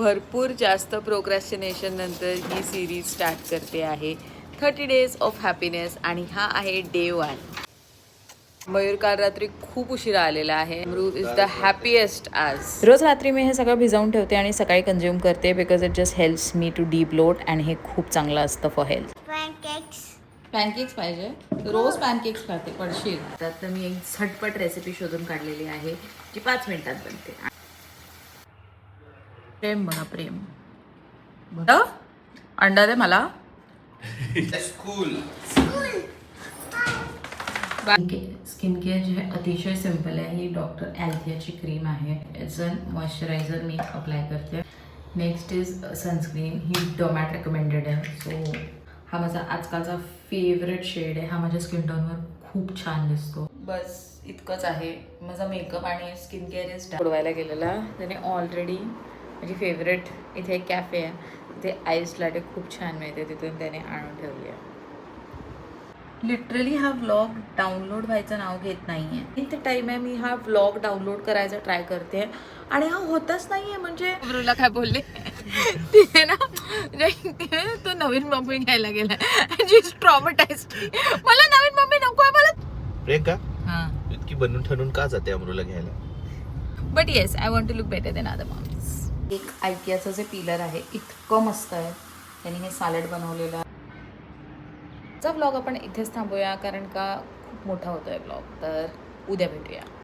भरपूर जास्त प्रोक्रॅस्टिनेशन नंतर ही सिरीज स्टार्ट करते आहे 30 डेज ऑफ हॅपीनेस आणि हा आहे डे 1. मयूर काल रात्री खूप उशिरा आलेला आहे. अमरू इज द हॅपीएस्ट आज. रोज रात्री मी हे सगळं भिजवून ठेवते आणि सकाळी कंझ्युम करते because it just helps me to deep load आणि हे खूप चांगलं असतं फॉर हेल्थ. पॅनकेक्स पाहिजे. रोज पॅनकेक्स खाते पडशील. तर मी एक झटपट रेसिपी शोधून काढलेली आहे जी 5 मिनिटात बनते. प्रेम बघा प्रेम. बघ अंडा दे मला. स्किन केअर जे आहे अतिशय सिम्पल आहे. ही डॉक्टर ॲल्थियाची क्रीम आहे. इट्स अ मॉइश्चरायझर मी अप्लाय करते. Next is sunscreen. ही डोमॅट रेकमेंडेड आहे. सो हा माझा आजकालचा फेवरेट शेड आहे. हा माझ्या स्किन टोनवर खूप छान दिसतो. बस इतकंच आहे. माझा मेकअप आणि स्किन केअर इज बुडवायला गेलेला. त्याने ऑलरेडी माझी फेवरेट इथे एक कॅफे आहे. तिथे आईस लाटे खूप छान मिळते. तिथून त्याने आणून ठेवली आहे. लिटरली हा व्लॉग डाउनलोड व्हायचं नाव घेत नाही आहे. इथे टाईम आहे मी हा व्लॉग डाउनलोड करायचा ट्राय करते आणि हा होतच नाही आहे. म्हणजे अमरूला काय बोलले तिथे ना तो नवीन मम्मी घ्यायला गेला. जी ट्रॉमटाइज्ड. मला नवीन मम्मी नको आहे. मला प्रियंका हां इतकी बनून ठरून का जाते अमरूला घ्यायला? But yes I want to look better than other moms. एक आयकियाचं जे पिलर आहे इतकं मस्त आहे. त्यांनी हे सॅलड बनवलेलं आहे. चा व्लॉग आपण इथेच थांबूया कारण का खूप मोठा होतोय व्लॉग. तर उद्या भेटूया.